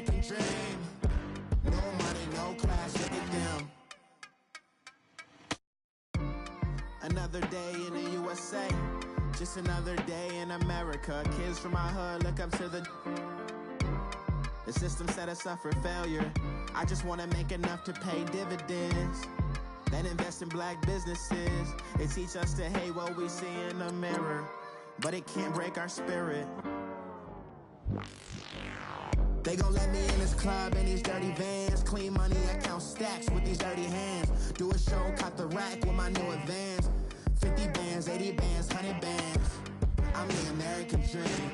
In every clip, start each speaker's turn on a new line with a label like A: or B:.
A: American dream. No money, no class, look at them. Another day in the USA, just another day in America. Kids from my hood look up to the system set us up for failure. I just wanna make enough to pay dividends, then invest in black businesses. They teach us to hate what we see in the mirror, but it can't break our spirit. They gon' let me in this club in these dirty vans. Clean money, I count stacks with these dirty hands. Do a show, cut the rack with my new advance. 50 bands, 80 bands, 100 bands. I'm the American dream.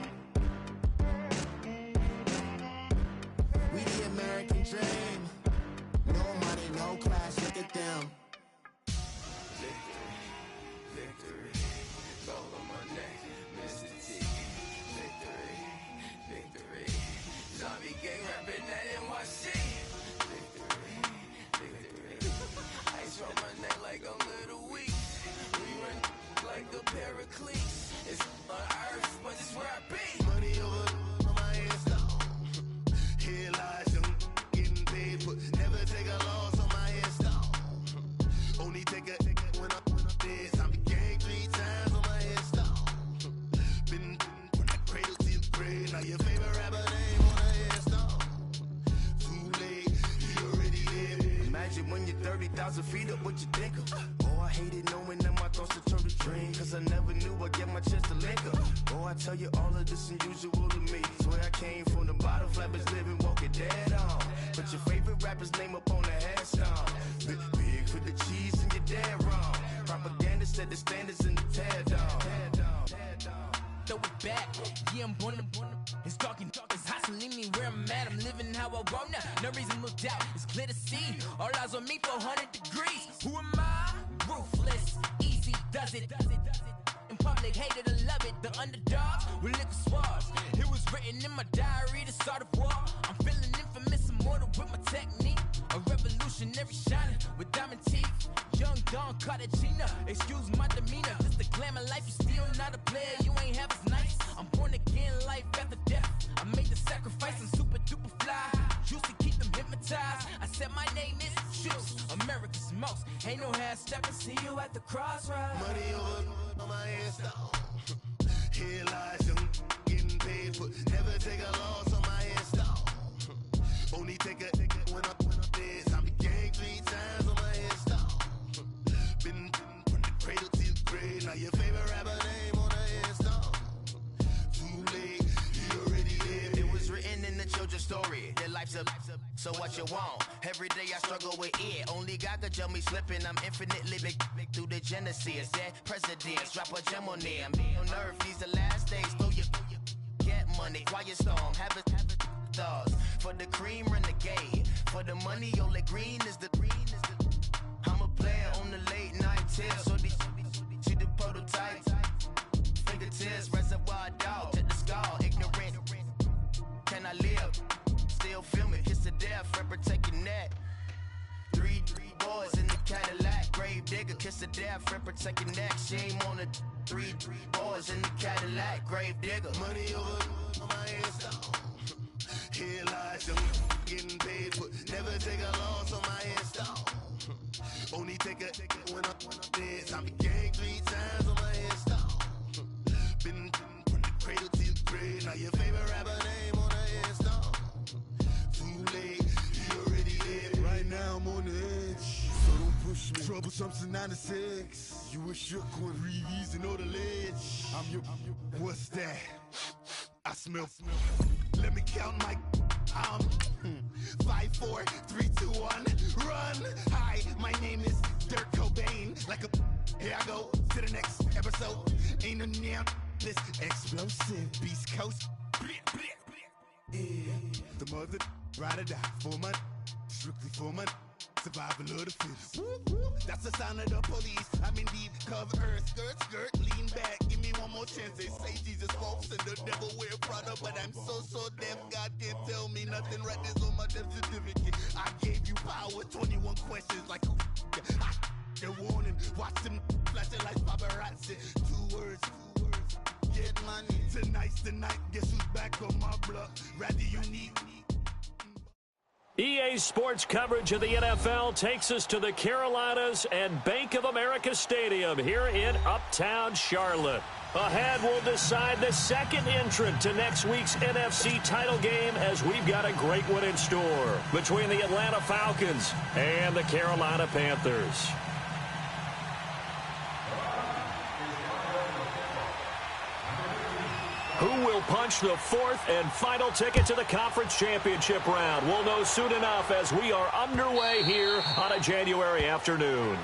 A: We the American dream. No money, no class, look at them.
B: Victory, victory, gold on my neck, Mr. T. Victory, victory, zombie gang rapping that NYC. Victory, victory, ice on my neck like a little weak. We run like a paraclete. It's on earth, but it's where I be. Money over on my hands down. Here lies young, getting paid, but never take a loss on my hands down. Only take a when I'm dead. I'm the gang 3 times on my head down. Been from the cradle to the grave. Now your favorite rapper name on the head down. Too late, he already dead. Imagine when you're 30,000 feet up, what you think of? Oh, I hated knowing that my thoughts would turn to dream. Cause I never knew I'd get my chance to link up. Oh, I tell you all of this unusual to me. Swear I came from the bottom, flappers living, walking dead on. Put your favorite rapper's name up on the headstone. Big for the cheese and you're dead wrong. Propaganda set the standards in the tear down. Throw it back, yeah, I'm born to. It's talking, it's hustling me where I'm at. I'm living how I want now. No reason to look out, it's clear to see. All eyes on me for 100 degrees. Who am I? Ruthless, easy does it. In public, hated to love it. The underdogs with liquor swabs. It was written in my diary to start a war. I'm feeling infamous, immortal with my technique. A revolutionary shining with diamond teeth. Young Don Cartagena, excuse my demeanor. Just the glamour life, you still not a player. You ain't half as nice. I'm born again, life after death. I made the sacrifice, I'm super duper fly. Used to keep them hypnotized. I said my name is Juice, America's most. Ain't no half stepping, see you at the crossroads. Money over on my hands down. Here lies young, getting paid, but never take a loss on my hands down. Only take a when I'm dead. I'm the gang 3 times on my hands down. Been from the cradle to the grave. Now your favorite rapper name on the hands down. Too late, he already dead. It was written in the children's story. Their life's a so what you want? Every day I struggle with it. Only God could tell me slipping. I'm infinitely big through the genesis. Dead presidents, drop a gem on them. On earth, these the last days. Throw your get money, quiet storm. Have it thoughts. For the cream, renegade. For the money, only green is the. I'm a player on the late night tips. So these see the prototype. Fingertips, reservoir dog. Check the skull, ignorant. Can I live? Still filming, kiss to death, rep protecting that. 3 boys in the Cadillac, grave digger, kiss to death, rep protecting that. Shame on the 3 boys in the Cadillac, grave digger. Money over on my hands down. Here lies young, getting paid, but never take a loss on my hands down. Only take a when I'm dead. I'm the gang 3 times on my hands down. Been from the cradle to the grave. Now your favorite rapper name on the hands down. Too late, he already dead. Right now I'm on the edge, so don't push me. Troublesome since 96. You a shook one, Reeves and all the ledge. I'm your. What's that? I smell. Let me count my. 5, 4, 3, 2, 1, run. Hi, my name is Dirk Cobain. Like a. Here I go to the next episode. Ain't no damn this explosive Beast Coast. Yeah, the mother ride or die for my. Strictly for my. Survival of the fittest. That's the sound of the police. I'm indeed cover earth, skirt, lean back. Give me one more chance. They say Jesus walks and the devil wear Prada, but I'm so deaf. God can't tell me nothing. Right there's on my death certificate. I gave you power. 21 questions like who? They're warning. Watch them flashing like paparazzi. 2 words. Get money. Tonight's the night. Guess who's back on my block? Rather you need.
C: EA Sports coverage of the NFL takes us to the Carolinas and Bank of America Stadium here in Uptown Charlotte. Ahead, we'll decide the second entrant to next week's NFC title game as we've got a great one in store between the Atlanta Falcons and the Carolina Panthers. Who will punch the fourth and final ticket to the conference championship round? We'll know soon enough as we are underway here on a January afternoon.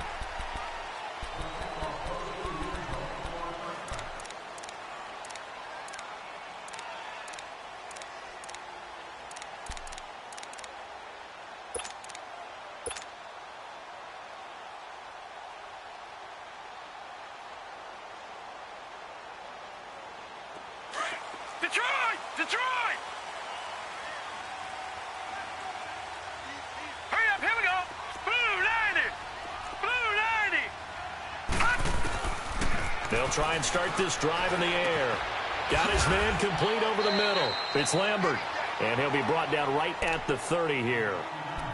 D: Detroit! Hurry up, here we go! Blue 90!
C: They'll try and start this drive in the air. Got his man complete over the middle. It's Lambert, and he'll be brought down right at the 30 here.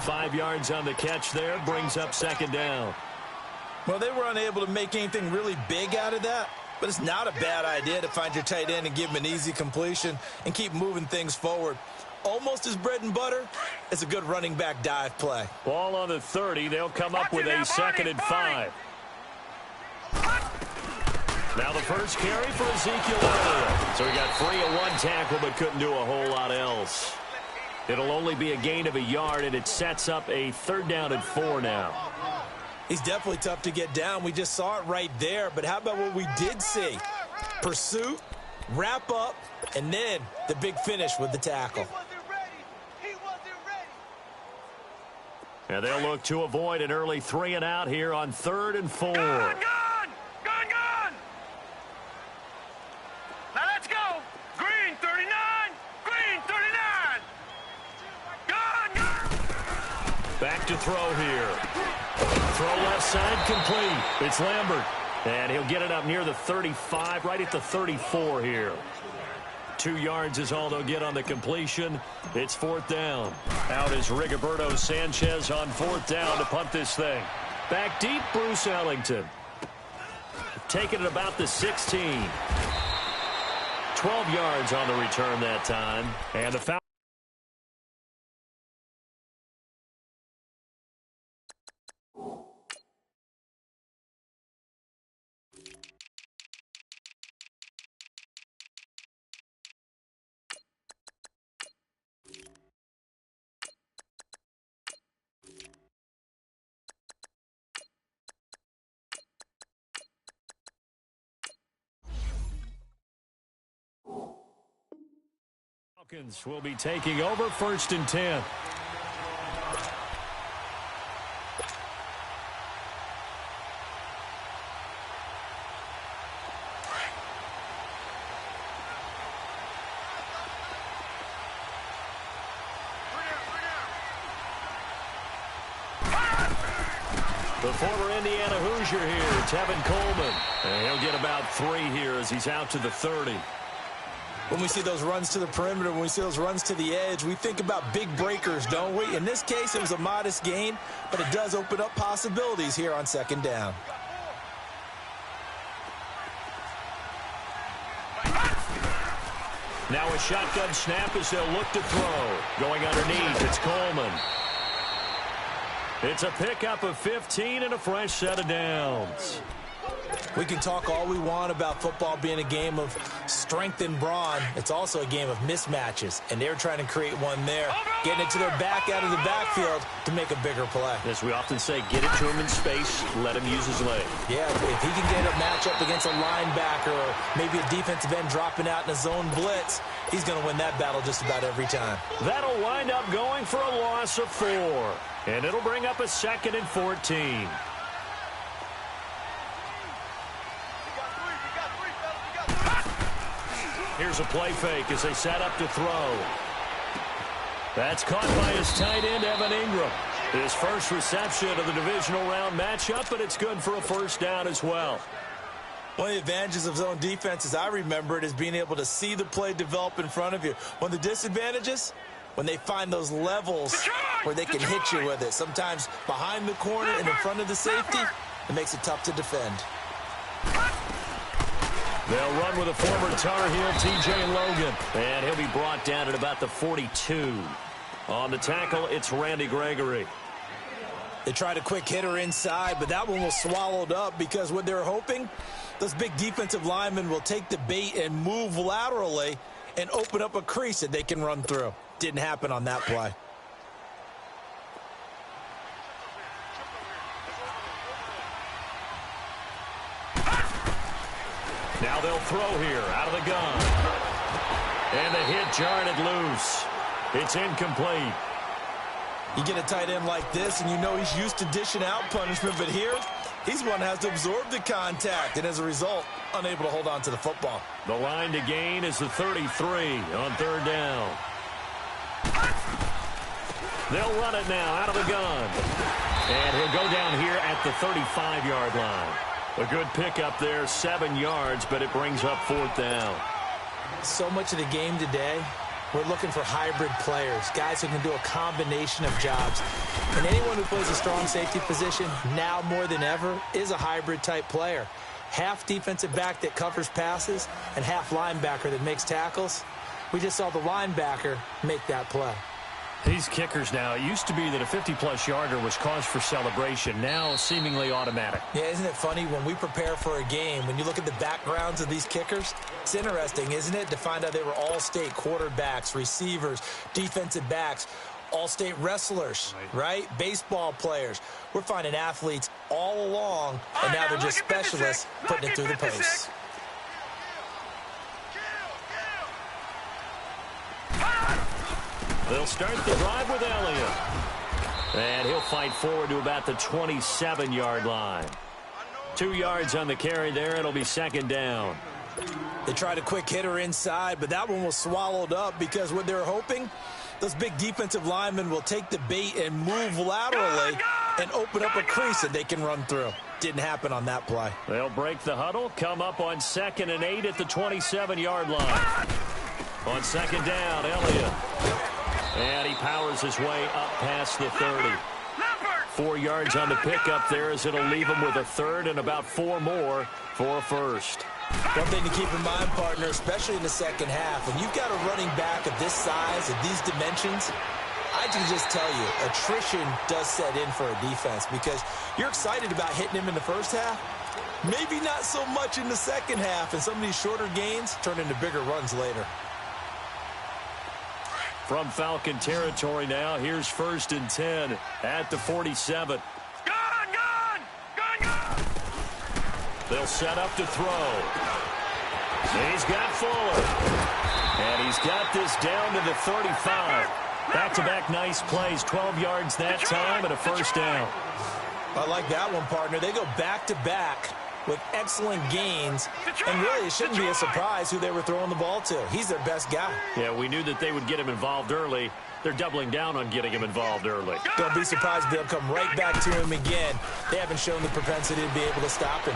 C: 5 yards on the catch there, brings up second down.
E: Well, they were unable to make anything really big out of that. But it's not a bad idea to find your tight end and give him an easy completion and keep moving things forward. Almost as bread and butter as a good running back dive play.
C: Ball on the 30. They'll come up with a second and 5. Now the first carry for Ezekiel Elliott. So he got free of 1 tackle but couldn't do a whole lot else. It'll only be a gain of a yard, and it sets up a 3rd down and 4 now.
E: He's definitely tough to get down. We just saw it right there. But how about what we did see? Pursuit, wrap up, and then the big finish with the tackle.
D: He wasn't ready.
C: And they'll look to avoid an early 3 and out here on 3rd and 4.
D: Gone! Now let's go! Green 39! Green 39! Gone!
C: Back to throw here. Throw left side complete. It's Lambert. And he'll get it up near the 35, right at the 34 here. 2 yards is all they'll get on the completion. It's 4th down. Out is Rigoberto Sanchez on 4th down to punt this thing. Back deep, Bruce Ellington. Taking it about the 16. 12 yards on the return that time. And the foul. Falcons will be taking over 1st and 10. The former Indiana Hoosier here, Tevin Coleman. And he'll get about 3 here as he's out to the 30.
E: When we see those runs to the perimeter, when we see those runs to the edge, we think about big breakers, don't we? In this case, it was a modest gain, but it does open up possibilities here on 2nd down.
C: Now a shotgun snap as they'll look to throw. Going underneath, it's Coleman. It's a pickup of 15 and a fresh set of downs.
E: We can talk all we want about football being a game of strength and brawn. It's also a game of mismatches, and they're trying to create one there, getting it to their back out of the backfield to make a bigger play.
C: As we often say, get it to him in space, let him use his leg.
E: Yeah, if he can get a matchup against a linebacker or maybe a defensive end dropping out in a zone blitz, he's going to win that battle just about every time.
C: That'll wind up going for a loss of 4, and it'll bring up a 2nd and 14. Here's a play fake as they set up to throw. That's caught by his tight end, Evan Ingram. His first reception of the divisional round matchup, but it's good for a 1st down as well.
E: One of the advantages of zone defense, as I remember it, is being able to see the play develop in front of you. One of the disadvantages, when they find those levels where they can hit you with it. Sometimes behind the corner and in front of the safety, it makes it tough to defend.
C: They'll run with a former Tar Heel, TJ Logan, and he'll be brought down at about the 42. On the tackle, it's Randy Gregory.
E: They tried a quick hitter inside, but that one was swallowed up because what they're hoping, those big defensive linemen will take the bait and move laterally and open up a crease that they can run through. Didn't happen on that play.
C: Now they'll throw here out of the gun. And the hit jarred it loose. It's incomplete.
E: You get a tight end like this, and you know he's used to dishing out punishment, but here, he's one that has to absorb the contact, and as a result, unable to hold on to the football.
C: The line to gain is the 33 on third down. They'll run it now out of the gun. And he'll go down here at the 35-yard line. A good pickup there, 7 yards, but it brings up fourth down.
E: So much of the game today, we're looking for hybrid players, guys who can do a combination of jobs. And anyone who plays a strong safety position, now more than ever, is a hybrid-type player. Half defensive back that covers passes and half linebacker that makes tackles. We just saw the linebacker make that play.
C: These kickers now, it used to be that a 50-plus yarder was cause for celebration. Now seemingly automatic.
E: Yeah, isn't it funny when we prepare for a game, when you look at the backgrounds of these kickers, it's interesting, isn't it, to find out they were all-state quarterbacks, receivers, defensive backs, all-state wrestlers, right? Baseball players. We're finding athletes all along, and now they're just specialists putting it through the pace.
C: They'll start the drive with Elliott. And he'll fight forward to about the 27-yard line. 2 yards on the carry there. It'll be second down.
E: They tried a quick hitter inside, but that one was swallowed up because what they're hoping, those big defensive linemen will take the bait and move laterally and open up a crease that they can run through. Didn't happen on that play.
C: They'll break the huddle, come up on 2nd and 8 at the 27-yard line. On second down, Elliott. And he powers his way up past the 30. 4 yards on the pickup there as it'll leave him with a third and about 4 more for a first.
E: One thing to keep in mind, partner, especially in the second half, when you've got a running back of this size, of these dimensions, I can just tell you, attrition does set in for a defense because you're excited about hitting him in the first half. Maybe not so much in the second half, and some of these shorter gains turn into bigger runs later.
C: From Falcon territory now, here's 1st and 10 at the 47.
D: Gun!
C: They'll set up to throw. He's got Fuller. And he's got this down to the 35. Back-to-back nice plays, 12 yards that time and a first down.
E: I like that one, partner. They go back-to-back with excellent gains, and really it shouldn't be a surprise who they were throwing the ball to. He's their best guy.
C: Yeah, we knew that they would get him involved early. They're doubling down on getting him involved early.
E: Don't be surprised if they'll come right back to him again. They haven't shown the propensity to be able to stop him.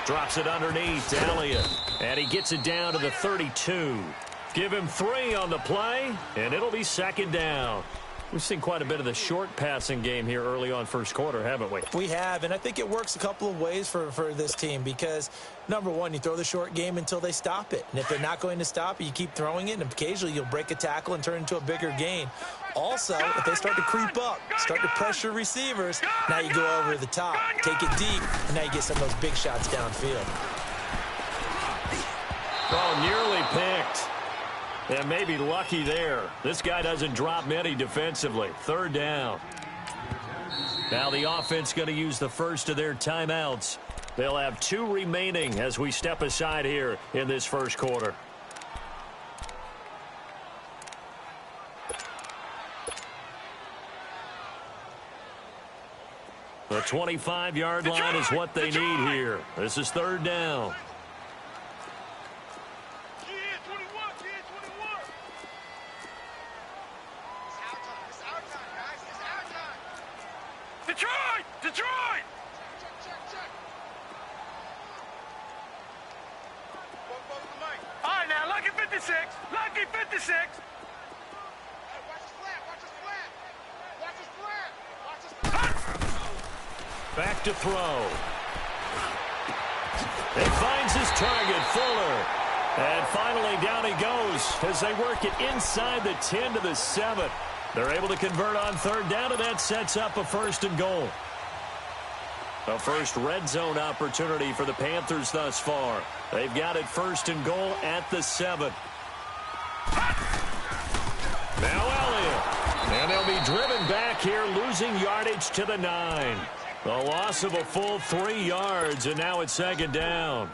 C: Drops it underneath to Elliott, and he gets it down to the 32. Give him 3 on the play, and it'll be second down. We've seen quite a bit of the short passing game here early on first quarter, haven't we?
E: We have, and I think it works a couple of ways for this team because, number one, you throw the short game until they stop it. And if they're not going to stop it, you keep throwing it, and occasionally you'll break a tackle and turn into a bigger gain. Also, if they start to creep up, start to pressure receivers, now you go over the top, take it deep, and now you get some of those big shots downfield.
C: Oh, nearly picked. And maybe lucky there. This guy doesn't drop many defensively. Third down. Now the offense going to use the first of their timeouts. They'll have 2 remaining as we step aside here in this first quarter. The 25-yard line is what they need here. This is third down.
D: Detroit! All right, now, lucky 56.
C: Back to throw. He finds his target, Fuller. And finally, down he goes as they work it inside the 10 to the 7. They're able to convert on third down, and that sets up a 1st and goal. A first red zone opportunity for the Panthers thus far. They've got it 1st and goal at the 7. Now Elliott. And they'll be driven back here, losing yardage to the 9. The loss of a full 3 yards, and now it's 2nd down.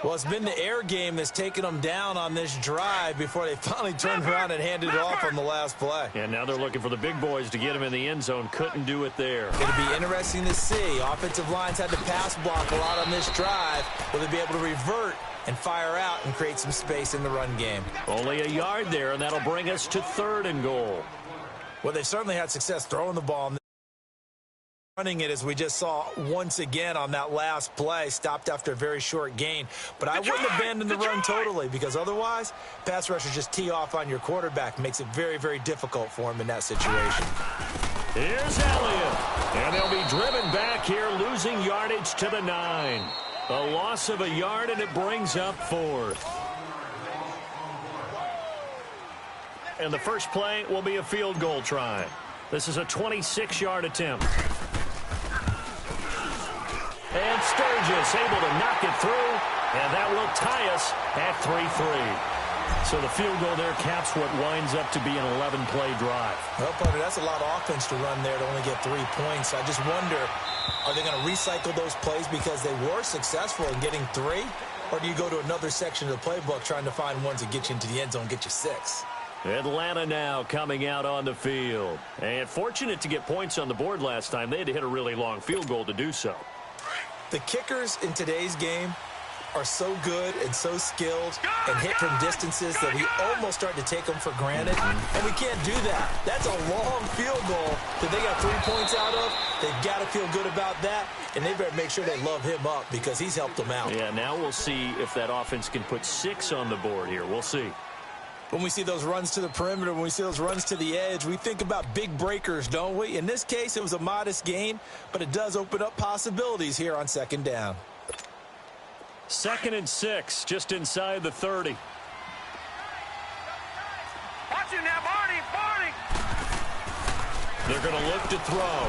E: Well, it's been the air game that's taken them down on this drive before they finally turned around and handed it off on the last play.
C: And now they're looking for the big boys to get him in the end zone. Couldn't do it there.
E: It'll be interesting to see. Offensive lines had to pass block a lot on this drive. Will they be able to revert and fire out and create some space in the run game?
C: Only a yard there, and that'll bring us to 3rd and goal.
E: Well, they certainly had success throwing the ball. Running it, as we just saw once again on that last play, stopped after a very short gain. But I wouldn't abandon the run totally, because otherwise, pass rushers just tee off on your quarterback. Makes it very, very difficult for him in that situation.
C: Here's Elliott. And they'll be driven back here, losing yardage to the 9. A loss of a yard, and it brings up 4th. And the first play will be a field goal try. This is a 26-yard attempt. And Sturgis able to knock it through, and that will tie us at 3-3. So the field goal there caps what winds up to be an 11-play drive.
E: Well, partner, that's a lot of offense to run there to only get 3 points. I just wonder, are they going to recycle those plays because they were successful in getting 3? Or do you go to another section of the playbook trying to find ones that get you into the end zone, get you 6?
C: Atlanta now coming out on the field. And fortunate to get points on the board last time. They had to hit a really long field goal to do so.
E: The kickers in today's game are so good and so skilled and hit from distances that we almost start to take them for granted. And we can't do that. That's a long field goal that they got 3 points out of. They've got to feel good about that, and they better make sure they love him up because he's helped them out.
C: Yeah, now we'll see if that offense can put 6 on the board here. We'll see.
E: When we see those runs to the perimeter, when we see those runs to the edge, we think about big breakers, don't we? In this case, it was a modest gain, but it does open up possibilities here on 2nd down.
C: 2nd and 6, just inside the 30.
D: Watch it now, Barney!
C: They're going to look to throw.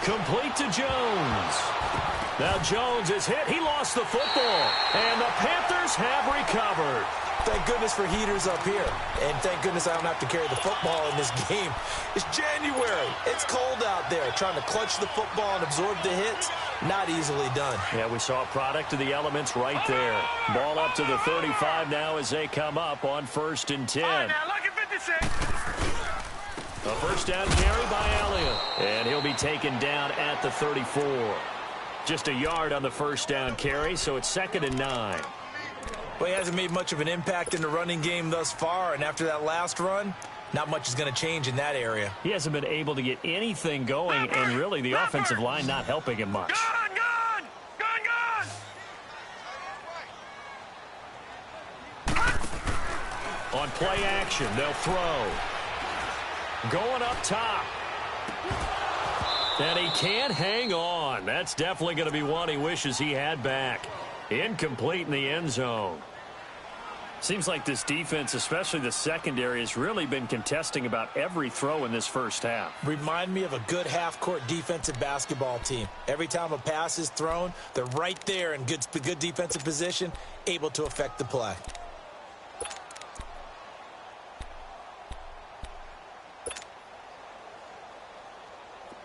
C: Complete to Jones. Now Jones is hit. He lost the football, and the Panthers have recovered.
E: Thank goodness for heaters up here. And thank goodness I don't have to carry the football in this game. It's January. It's cold out there. Trying to clutch the football and absorb the hits, not easily done.
C: Yeah, we saw a product of the elements right there. Ball up to the 35 now as they come up on 1st and 10.
D: All right, now, look at 56.
C: A first down carry by Elliott. And he'll be taken down at the 34. Just a yard on the first down carry, so it's 2nd and 9.
E: Well, he hasn't made much of an impact in the running game thus far, and after that last run, not much is going to change in that area.
C: He hasn't been able to get anything going, and really the offensive line not helping him much. On play action, they'll throw. Going up top. And he can't hang on. That's definitely going to be one he wishes he had back. Incomplete in the end zone. Seems like this defense, especially the secondary, has really been contesting about every throw in this first half.
E: Remind me of a good half-court defensive basketball team. Every time a pass is thrown, they're right there in good defensive position, able to affect the play.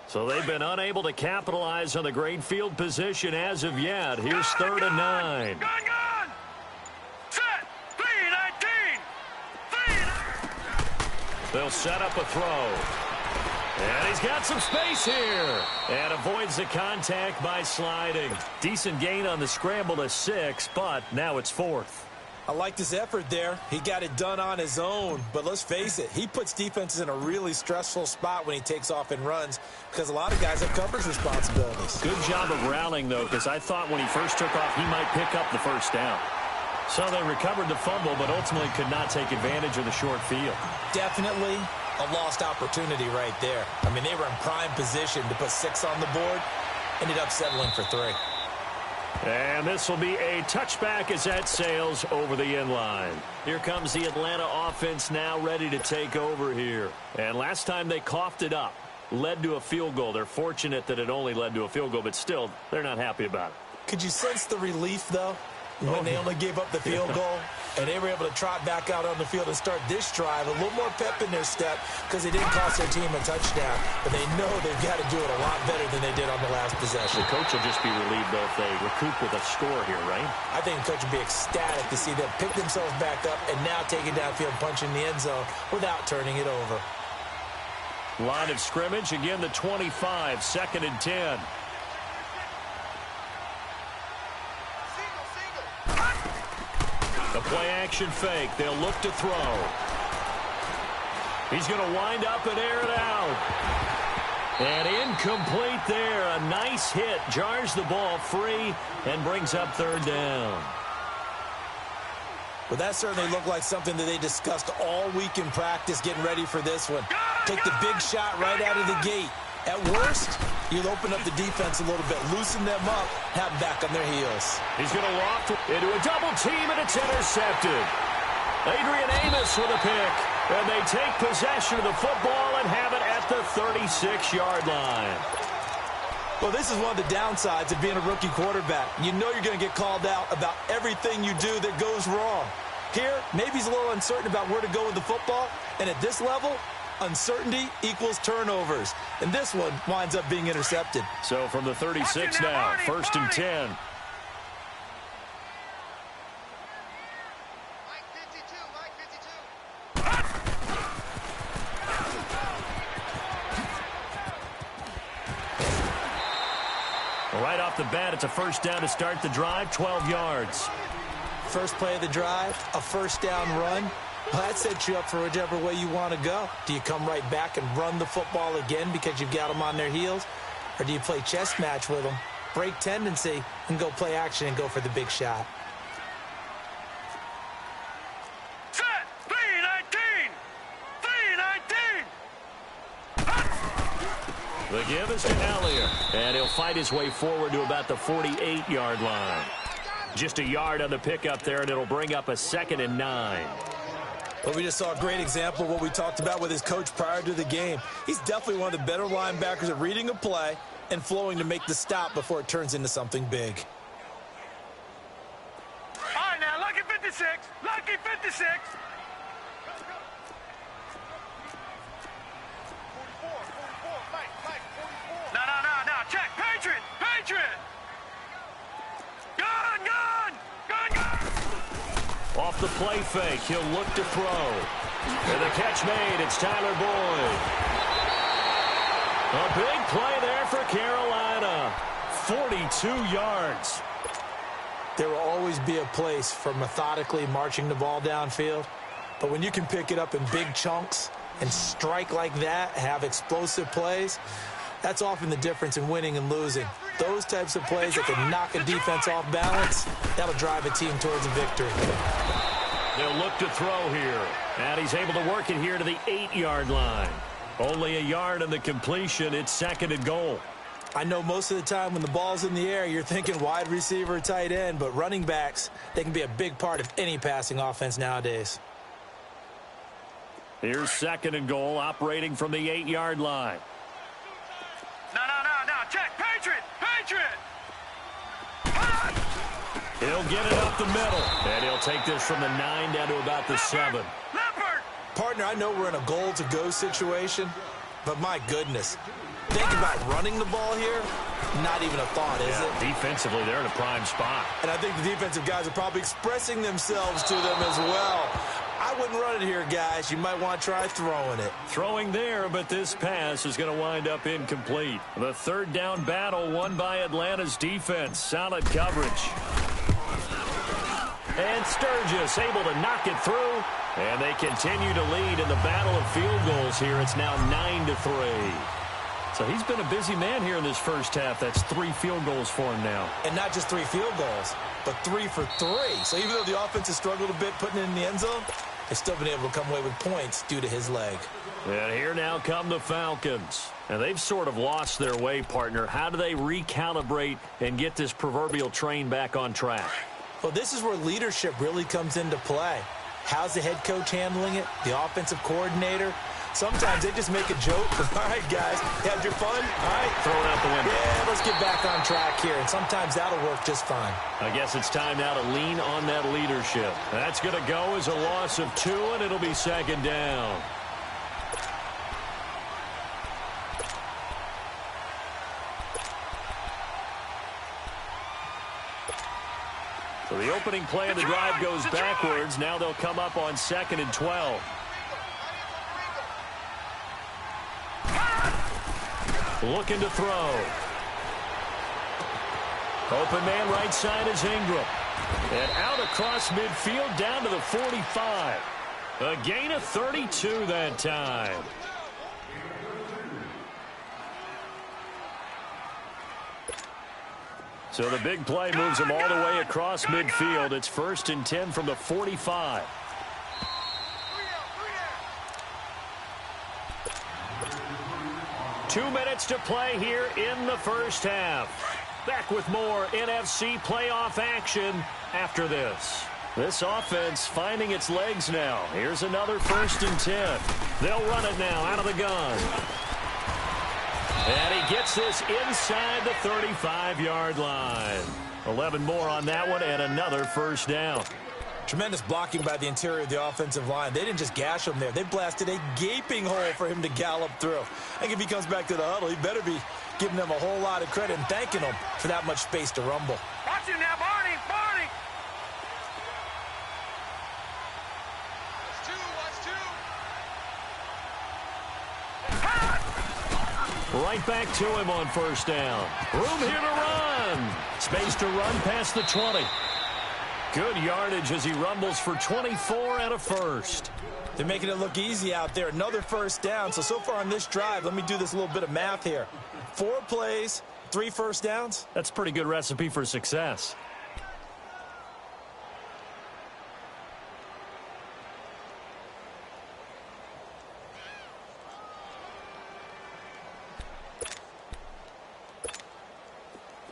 C: So they've been unable to capitalize on the great field position as of yet. Here's 3rd and 9.
D: Gun! Set! 3-19!
C: They'll set up a throw. And he's got some space here. And avoids the contact by sliding. Decent gain on the scramble to 6, but now it's 4th.
E: I liked his effort there. He got it done on his own. But let's face it, he puts defenses in a really stressful spot when he takes off and runs because a lot of guys have coverage responsibilities.
C: Good job of rallying, though, because I thought when he first took off, he might pick up the first down. So they recovered the fumble, but ultimately could not take advantage of the short field.
E: Definitely a lost opportunity right there. I mean, they were in prime position to put 6 on the board, ended up settling for 3.
C: And this will be a touchback as that sails over the end line. Here comes the Atlanta offense now ready to take over here. And last time they coughed it up, led to a field goal. They're fortunate that it only led to a field goal, but still, they're not happy about it.
E: Could you sense the relief, though, when they only gave up the field goal? And they were able to trot back out on the field and start this drive. A little more pep in their step because they didn't cost their team a touchdown. But they know they've got to do it a lot better than they did on the last possession.
C: The coach will just be relieved, though, if they recoup with a score here, right?
E: I think the coach will be ecstatic to see them pick themselves back up and now take it downfield, punching the end zone without turning it over.
C: Line of scrimmage, again, the 25, 2nd and 10. The play-action fake. They'll look to throw. He's going to wind up and air it out. And incomplete there. A nice hit. Jars the ball free and brings up 3rd down.
E: Well, that certainly looked like something that they discussed all week in practice getting ready for this one. Take the big shot right out of the gate. At worst, you'll open up the defense a little bit, loosen them up, have them back on their heels.
C: He's going to loft into a double team, and it's intercepted. Adrian Amos with a pick. And they take possession of the football and have it at the 36-yard line.
E: Well, this is one of the downsides of being a rookie quarterback. You know you're going to get called out about everything you do that goes wrong. Here, maybe he's a little uncertain about where to go with the football. And at this level, uncertainty equals turnovers. And this one winds up being intercepted.
C: So from the 36 now, 1st and 10. Right off the bat, it's a 1st down to start the drive, 12 yards.
E: First play of the drive, a 1st down run. Well, that sets you up for whichever way you want to go. Do you come right back and run the football again because you've got them on their heels? Or do you play chess match with them, break tendency, and go play action and go for the big shot?
D: Set! 3-19! 3-19!
C: The give is to Elliott, and he'll fight his way forward to about the 48-yard line. Just a yard on the pickup there, and it'll bring up a 2nd and 9.
E: Well, we just saw a great example of what we talked about with his coach prior to the game. He's definitely one of the better linebackers at reading a play and flowing to make the stop before it turns into something big.
D: All right, now, lucky 56. Lucky 56. 44, Mike, 44. No, check. Patriot. Gun.
C: Off the play fake, he'll look to throw. And the catch made, it's Tyler Boyd. A big play there for Carolina. 42 yards.
E: There will always be a place for methodically marching the ball downfield. But when you can pick it up in big chunks and strike like that, have explosive plays, that's often the difference in winning and losing. Those types of plays that can knock a defense off balance, that'll drive a team towards a victory.
C: They'll look to throw here. And he's able to work it here to the 8-yard line. Only a yard on the completion. It's 2nd and goal.
E: I know most of the time when the ball's in the air, you're thinking wide receiver or tight end, but running backs, they can be a big part of any passing offense nowadays.
C: Here's 2nd and goal, operating from the 8-yard line.
D: No, check. Patriot.
C: He'll get it up the middle, and he'll take this from the 9 down to about the 7.
D: Leopard.
E: Partner, I know we're in a goal-to-go situation, but my goodness, think about running the ball here. Not even a thought, is it?
C: Defensively, they're in a prime spot.
E: And I think the defensive guys are probably expressing themselves to them as well. I wouldn't run it here, guys. You might want to try throwing it.
C: Throwing there, but this pass is going to wind up incomplete. The 3rd down battle won by Atlanta's defense. Solid coverage. And Sturgis able to knock it through. And they continue to lead in the battle of field goals here. It's now 9-3. So he's been a busy man here in this first half. That's 3 field goals for him now.
E: And not just 3 field goals, but 3 for 3. So even though the offense has struggled a bit putting it in the end zone, they've still been able to come away with points due to his leg.
C: And here now come the Falcons. And they've sort of lost their way, partner. How do they recalibrate and get this proverbial train back on track?
E: Well, this is where leadership really comes into play. How's the head coach handling it? The offensive coordinator? Sometimes they just make a joke. All right, guys, had your fun? All right.
C: Throw it out the window.
E: Yeah, let's get back on track here. And sometimes that'll work just fine.
C: I guess it's time now to lean on that leadership. That's going to go as a loss of 2, and it'll be second down. So the opening play of the drive goes backwards. Now they'll come up on 2nd and 12. Looking to throw. Open man right side is Ingram. And out across midfield down to the 45. A gain of 32 that time. So the big play moves him all the way across midfield. It's 1st and 10 from the 45. Two minutes to play here in the first half. Back with more NFC playoff action after this. This offense finding its legs now. Here's another 1st and 10. They'll run it now out of the gun. And he gets this inside the 35-yard line. 11 more on that one and another first down.
E: Tremendous blocking by the interior of the offensive line. They didn't just gash him there. They blasted a gaping hole for him to gallop through. I think if he comes back to the huddle, he better be giving them a whole lot of credit and thanking them for that much space to rumble.
D: Watch it now, Barney! Barney!
C: Right back to him on first down. Room here to run. Space to run past the 20. Good yardage as he rumbles for 24 and a first.
E: They're making it look easy out there. Another first down. So far on this drive, let me do this little bit of math here. 4 plays, 3 first downs.
C: That's a pretty good recipe for success.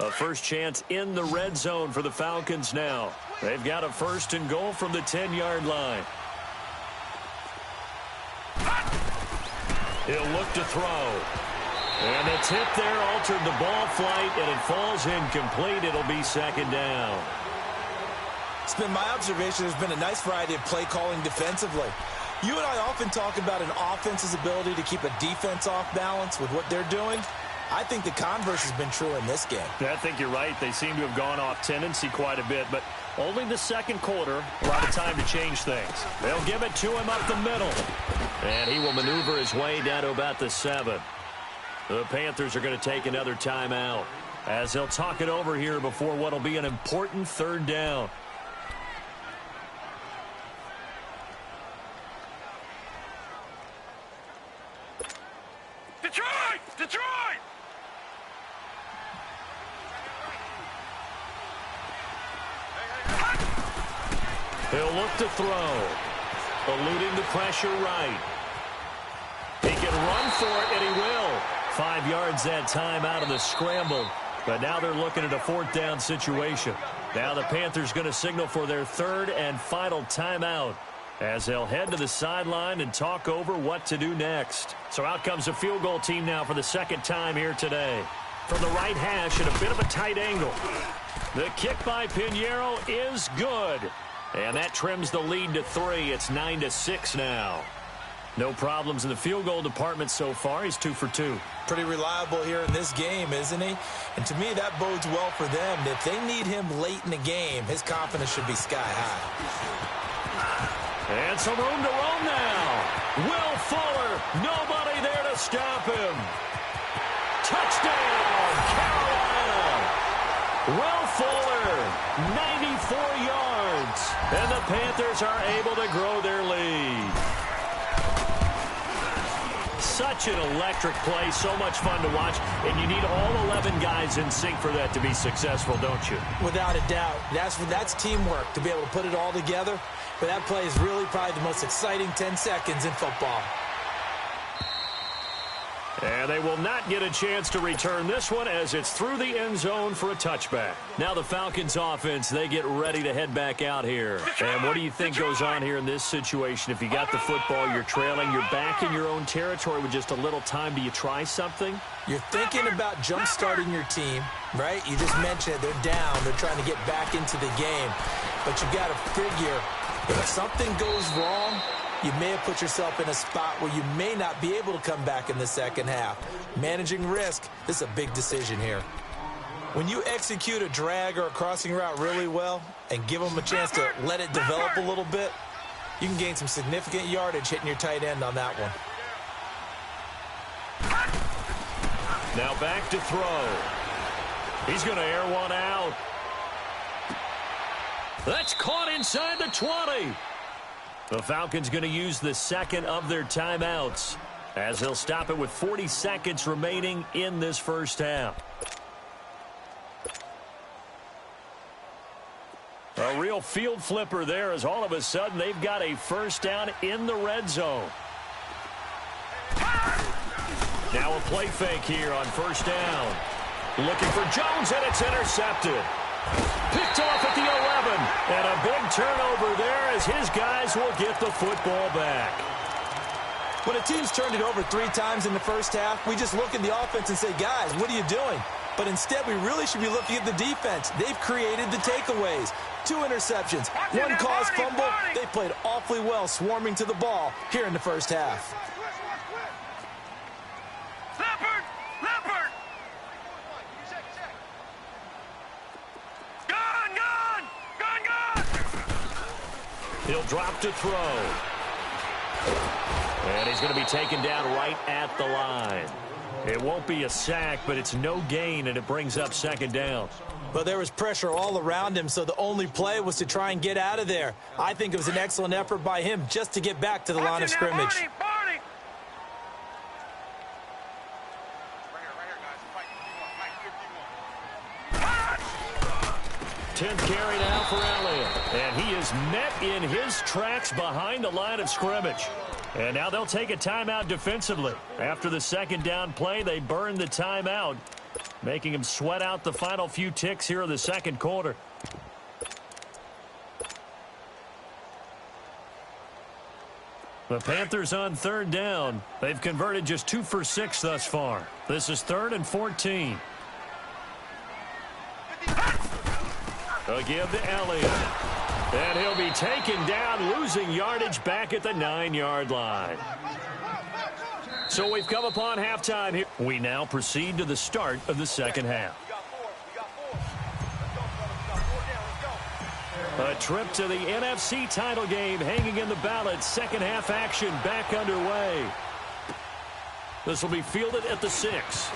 C: A first chance in the red zone for the Falcons now. They've got a 1st and goal from the 10-yard line. He'll look to throw. And the tip there altered the ball flight, and it falls incomplete. It'll be 2nd down.
E: It's been my observation there's been a nice variety of play calling defensively. You and I often talk about an offense's ability to keep a defense off balance with what they're doing. I think the converse has been true in this game.
C: I think you're right. They seem to have gone off tendency quite a bit, but only the second quarter, a lot of time to change things. They'll give it to him up the middle. And he will maneuver his way down to about the 7. The Panthers are going to take another timeout as they'll talk it over here before what will be an important 3rd down.
D: Detroit! Detroit!
C: He'll look to throw. Eluding the pressure right. He can run for it, and he will. 5 yards that time out of the scramble. But now they're looking at a 4th down situation. Now the Panthers going to signal for their 3rd and final timeout as they'll head to the sideline and talk over what to do next. So out comes the field goal team now for the 2nd time here today. From the right hash at a bit of a tight angle. The kick by Pinheiro is good. And that trims the lead to 3. It's 9-6 now. No problems in the field goal department so far. He's 2 for 2.
E: Pretty reliable here in this game, isn't he? And to me, that bodes well for them. If they need him late in the game, his confidence should be sky high.
C: And some room to roam now. Will Fuller, nobody there to stop him. Touchdown, Carolina. Will Fuller, 94 yards. And the Panthers are able to grow their lead. Such an electric play, so much fun to watch, and you need all 11 guys in sync for that to be successful, don't you?
E: Without a doubt. That's teamwork, to be able to put it all together. but that play is really probably the most exciting 10 seconds in football.
C: And they will not get a chance to return this one as it's through the end zone for a touchback. Now the Falcons offense, they get ready to head back out here. And what do you think goes on here in this situation? If you got the football, you're trailing, you're back in your own territory with just a little time. Do you try something?
E: You're thinking about jump-starting your team, right? You just mentioned it. They're down. They're trying to get back into the game. But you got to figure if something goes wrong, you may have put yourself in a spot where you may not be able to come back in the second half. Managing risk, this is a big decision here. When you execute a drag or a crossing route really well and give them a chance to let it develop a little bit, you can gain some significant yardage hitting your tight end on that one.
C: Now back to throw. He's going to air one out. That's caught inside the 20. The Falcons going to use the second of their timeouts as they'll stop it with 40 seconds remaining in this first half. A real field flipper there as all of a sudden they've got a first down in the red zone. Now a play fake here on first down. Looking for Jones, and it's intercepted. Picked off at the 11, and a big turnover there as his guys will get the football back.
E: When a team's turned it over 3 times in the first half, we just look at the offense and say, guys, what are you doing? But instead, we really should be looking at the defense. They've created the takeaways. 2 interceptions, 1 caused fumble. They played awfully well swarming to the ball here in the first half.
C: He'll drop to throw. And he's going to be taken down right at the line. It won't be a sack, but it's no gain, and it brings up second down.
E: But there was pressure all around him, so the only play was to try and get out of there. I think it was an excellent effort by him just to get back to the line of scrimmage.
C: 10th carry now for Elliott. And he is met in his tracks behind the line of scrimmage. And now they'll take a timeout defensively. After the second down play, they burn the timeout, making him sweat out the final few ticks here in the second quarter. The Panthers on third down. They've converted just 2 for 6 thus far. This is 3rd and 14. Again to Elliott. And he'll be taken down, losing yardage back at the 9-yard line. So we've come upon halftime here. We now proceed to the start of the second half. A trip to the NFC title game hanging in the balance. Second half action back underway. This will be fielded at the 6.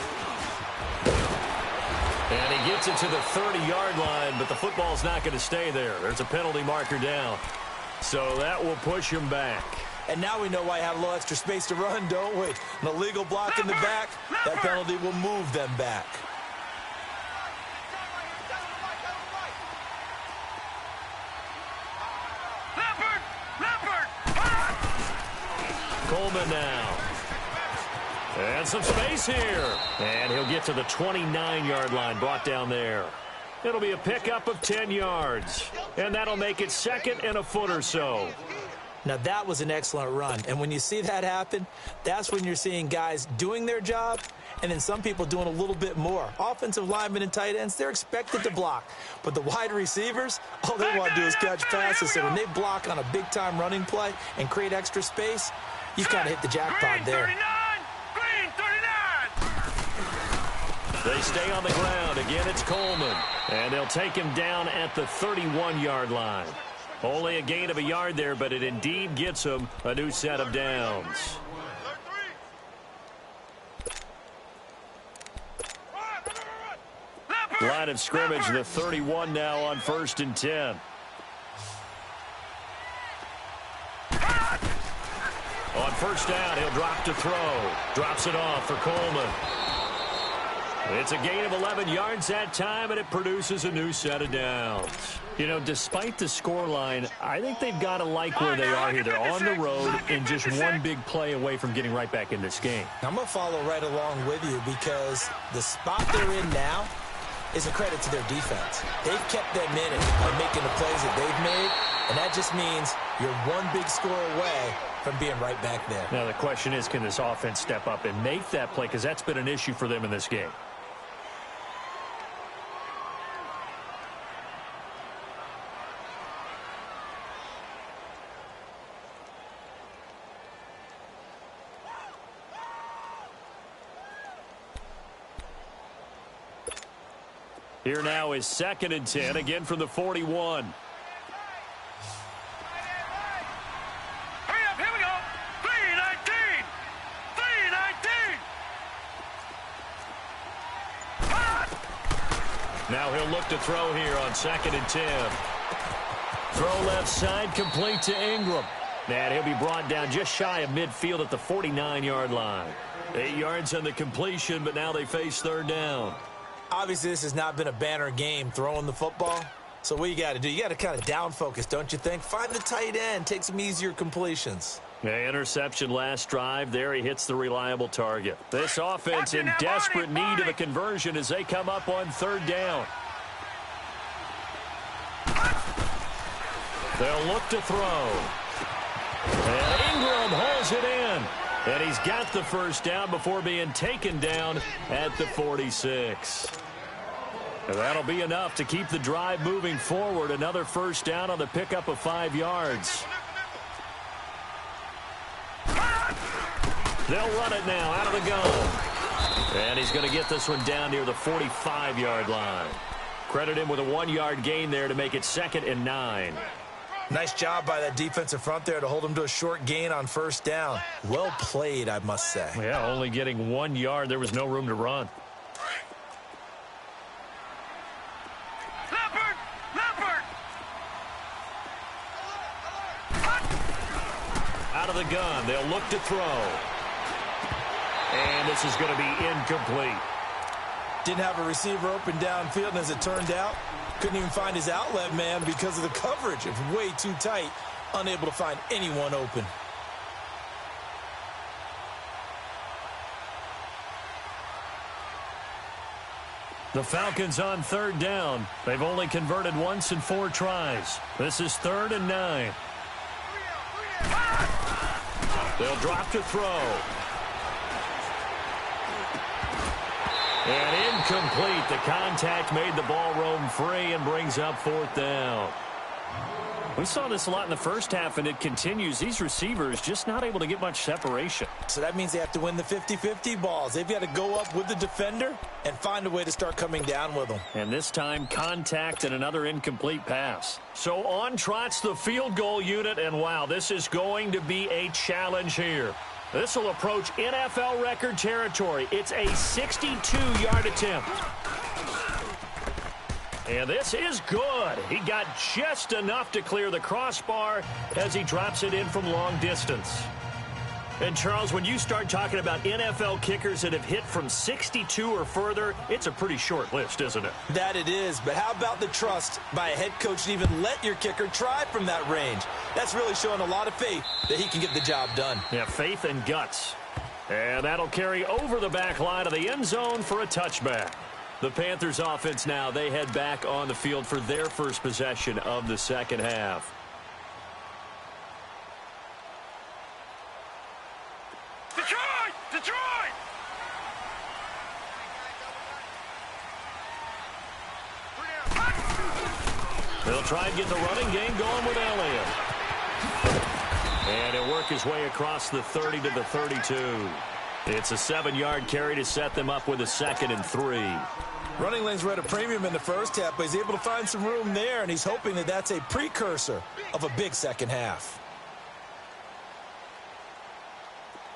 C: And he gets it to the 30-yard line, but the football's not going to stay there. There's a penalty marker down. So that will push him back.
E: And now we know why you have a little extra space to run, don't we? An illegal block in the back, that penalty will move them back.
C: Coleman now. And some space here. And he'll get to the 29-yard line, brought down there. It'll be a pickup of 10 yards. And that'll make it 2nd and a foot or so.
E: Now, that was an excellent run. And when you see that happen, that's when you're seeing guys doing their job and then some people doing a little bit more. Offensive linemen and tight ends, they're expected to block. But the wide receivers, all they want to do is catch passes. So when they block on a big-time running play and create extra space, you've kind of hit the jackpot there.
C: They stay on the ground. Again, it's Coleman. And they'll take him down at the 31-yard line. Only a gain of a yard there, but it indeed gets him a new set of downs. Line of scrimmage, the 31 now on 1st and 10. On first down, he'll drop to throw. Drops it off for Coleman. It's a gain of 11 yards that time, and it produces a new set of downs. You know, despite the scoreline, I think they've got to like where they are here. They're on the road and just one big play away from getting right back in this game.
E: I'm going to follow right along with you because the spot they're in now is a credit to their defense. They've kept them in it by making the plays that they've made, and that just means you're one big score away from being right back there.
C: Now the question is, can this offense step up and make that play? Because that's been an issue for them in this game. Here now is 2nd and 10, again from the 41.
D: Hurry up, here we go. 3:19. 3:19.
C: Now he'll look to throw here on 2nd and 10. Throw left side, complete to Ingram. And he'll be brought down just shy of midfield at the 49-yard line. 8 yards on the completion, but now they face 3rd down.
E: Obviously, this has not been a banner game throwing the football. So what you got to do, you got to kind of down focus, don't you think? Find the tight end, take some easier completions.
C: Yeah, interception last drive. There he hits the reliable target. This offense in desperate need of a conversion as they come up on 3rd down. They'll look to throw. And Ingram holds it in. And he's got the 1st down before being taken down at the 46. And that'll be enough to keep the drive moving forward. Another 1st down on the pickup of 5 yards. They'll run it now out of the gun. And he's going to get this one down near the 45-yard line. Credit him with a 1-yard gain there to make it 2nd and 9.
E: Nice job by that defensive front there to hold him to a short gain on 1st down. Well played, I must say.
C: Yeah, only getting 1 yard. There was no room to run.
D: Leopard!
C: Out of the gun, they'll look to throw. And this is going to be incomplete.
E: Didn't have a receiver open downfield, and as it turned out, couldn't even find his outlet man because of the coverage. It was way too tight, unable to find anyone open.
C: The Falcons on 3rd down. They've only converted once in 4 tries. This is 3rd and 9. They'll drop to throw. And incomplete. The contact made the ball roam free and brings up 4th down. We saw this a lot in the first half, and it continues. These receivers just not able to get much separation.
E: So that means they have to win the 50-50 balls. They've got to go up with the defender and find a way to start coming down with them.
C: And this time, contact and another incomplete pass. So on trots the field goal unit, and wow, this is going to be a challenge here. This will approach NFL record territory. It's a 62-yard attempt. And this is good. He got just enough to clear the crossbar as he drops it in from long distance. And, Charles, when you start talking about NFL kickers that have hit from 62 or further, it's a pretty short list, isn't it?
E: That it is, but how about the trust by a head coach to even let your kicker try from that range? That's really showing a lot of faith that he can get the job done.
C: Yeah, faith and guts. And that'll carry over the back line of the end zone for a touchback. The Panthers offense now, they head back on the field for their first possession of the second half.
D: Detroit!
C: They'll try and get the running game going with Elliott. And he'll work his way across the 30 to the 32. It's a 7-yard carry to set them up with a 2nd and 3.
E: Running lanes were at a premium in the first half, but he's able to find some room there, and he's hoping that that's a precursor of a big second half.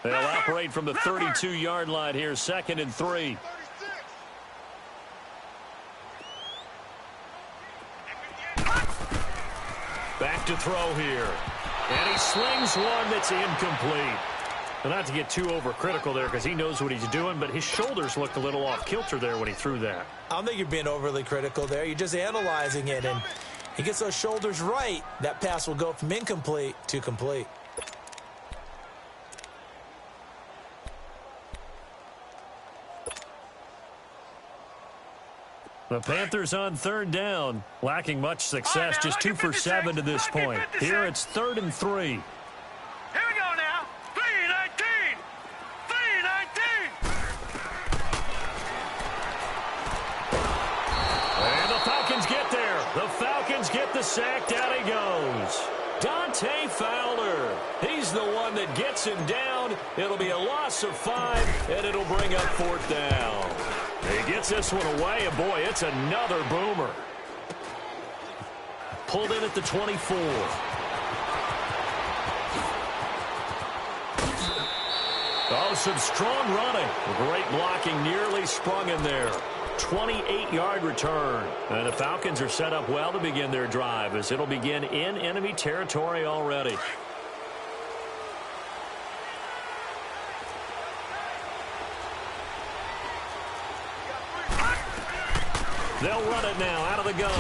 C: They'll operate from the 32-yard line here, 2nd and 3. Back to throw here. And he slings one that's incomplete. Not to get too overcritical there because he knows what he's doing, but his shoulders looked a little off kilter there when he threw that.
E: I don't think you're being overly critical there. You're just analyzing it, and he gets those shoulders right. That pass will go from incomplete to complete.
C: The Panthers on third down, lacking much success, just 2 for 7 to this point. Here it's 3rd and 3.
D: Here we go now. 3-19. 3-19.
C: And the Falcons get there. The Falcons get the sack. Down he goes. Dante Fowler. He's the one that gets him down. It'll be a loss of 5, and it'll bring up 4th down. He gets this one away, and boy, it's another boomer. Pulled in at the 24. Oh, some strong running. Great blocking, nearly sprung in there. 28-yard return. And the Falcons are set up well to begin their drive as it'll begin in enemy territory already. They'll run it now out of the gun.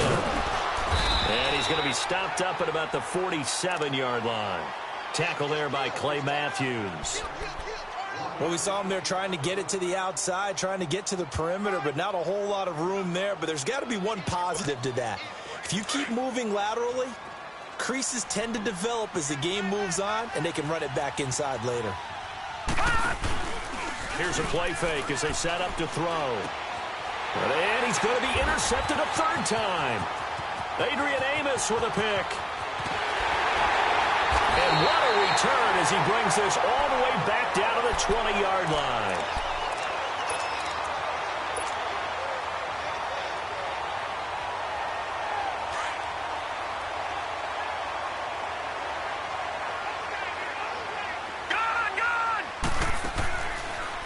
C: And he's going to be stopped up at about the 47-yard line. Tackle there by Clay Matthews.
E: Well, we saw him there trying to get it to the outside, trying to get to the perimeter, but not a whole lot of room there. But there's got to be one positive to that. If you keep moving laterally, creases tend to develop as the game moves on, and they can run it back inside later.
C: Here's a play fake as they set up to throw. And he's going to be intercepted a 3rd time. Adrian Amos with a pick. And what a return as he brings this all the way back down to the 20-yard line.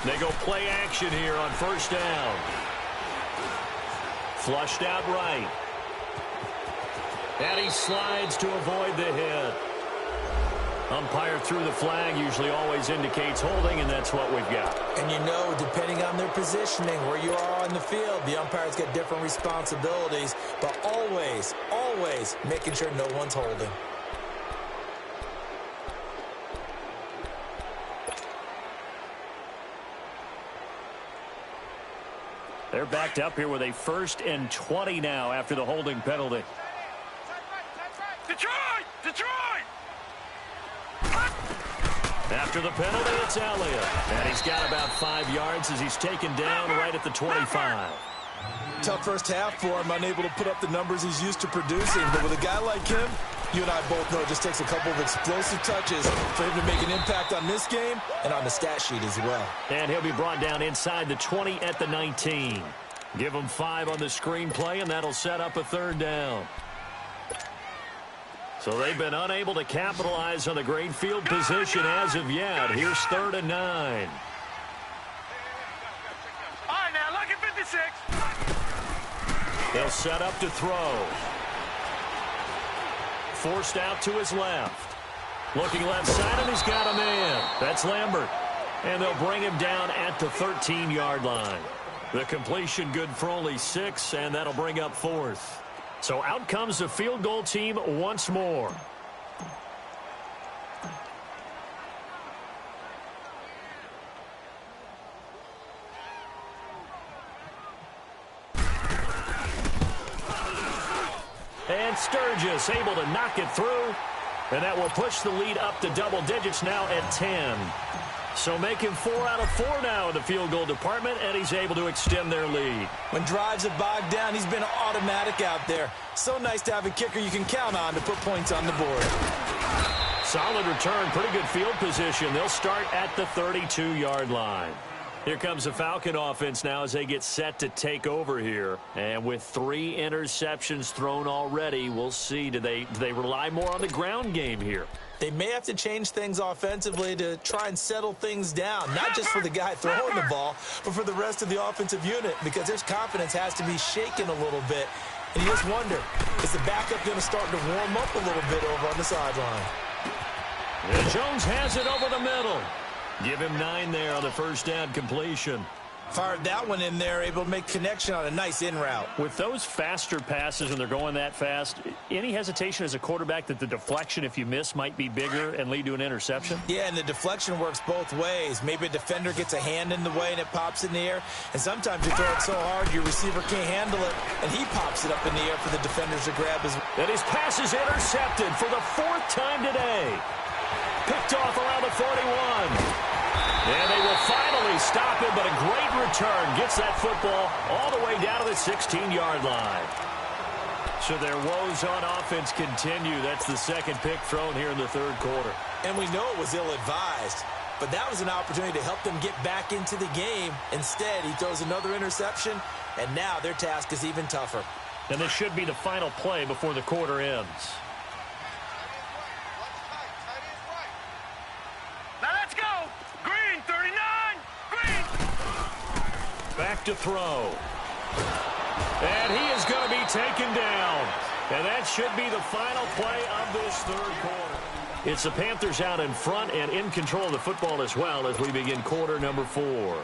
C: They go play action here on 1st down. Flushed out right. And he slides to avoid the hit. Umpire threw the flag, usually always indicates holding, and that's what we've got.
E: And you know, depending on their positioning, where you are on the field, the umpire's got different responsibilities, but always, always making sure no one's holding.
C: They're backed up here with a 1st and 20 now after the holding penalty.
D: Detroit! Detroit!
C: After the penalty, it's Elliott. And he's got about 5 yards as he's taken down right at the 25.
E: Tough first half for him, unable to put up the numbers he's used to producing. But with a guy like him, you and I both know it just takes a couple of explosive touches for him to make an impact on this game and on the stat sheet as well.
C: And he'll be brought down inside the 20 at the 19. Give him 5 on the screenplay, and that'll set up a 3rd down. So they've been unable to capitalize on the great field position as of yet. Here's 3rd and 9.
D: All right, now, look at 56.
C: They'll set up to throw. Forced out to his left. Looking left side, and he's got a man. That's Lambert. And they'll bring him down at the 13-yard line. The completion good for only 6, and that'll bring up 4th. So out comes the field goal team once more. And Sturgis able to knock it through. And that will push the lead up to double digits now at 10. So making 4 out of 4 now in the field goal department, and he's able to extend their lead.
E: When drives have bogged down, he's been automatic out there. So nice to have a kicker you can count on to put points on the board.
C: Solid return, pretty good field position. They'll start at the 32-yard line. Here comes the Falcon offense now as they get set to take over here. And with 3 interceptions thrown already, we'll see. Do they rely more on the ground game here?
E: They may have to change things offensively to try and settle things down, not just for the guy throwing the ball, but for the rest of the offensive unit, because their confidence has to be shaken a little bit. And you just wonder, is the backup going to start to warm up a little bit over on the sideline?
C: And Jones has it over the middle. Give him 9 there on the first down completion.
E: Fired that one in there, able to make connection on a nice in route.
C: With those faster passes, and they're going that fast, any hesitation as a quarterback that the deflection, if you miss, might be bigger and lead to an interception?
E: Yeah, and the deflection works both ways. Maybe a defender gets a hand in the way and it pops in the air. And sometimes you throw it so hard your receiver can't handle it, and he pops it up in the air for the defenders to grab as well.
C: And his pass is intercepted for the 4th time today. Picked off around the 41. And they will finally stop him, but a great return gets that football all the way down to the 16-yard line. So their woes on offense continue. That's the second pick thrown here in the third quarter.
E: And we know it was ill-advised, but that was an opportunity to help them get back into the game. Instead, he throws another interception, and now their task is even tougher.
C: And this should be the final play before the quarter ends.
D: Now let's go. Green, 39. Green.
C: Back to throw. And he is going to be taken down. And that should be the final play of this third quarter. It's the Panthers out in front and in control of the football as well as we begin quarter number 4.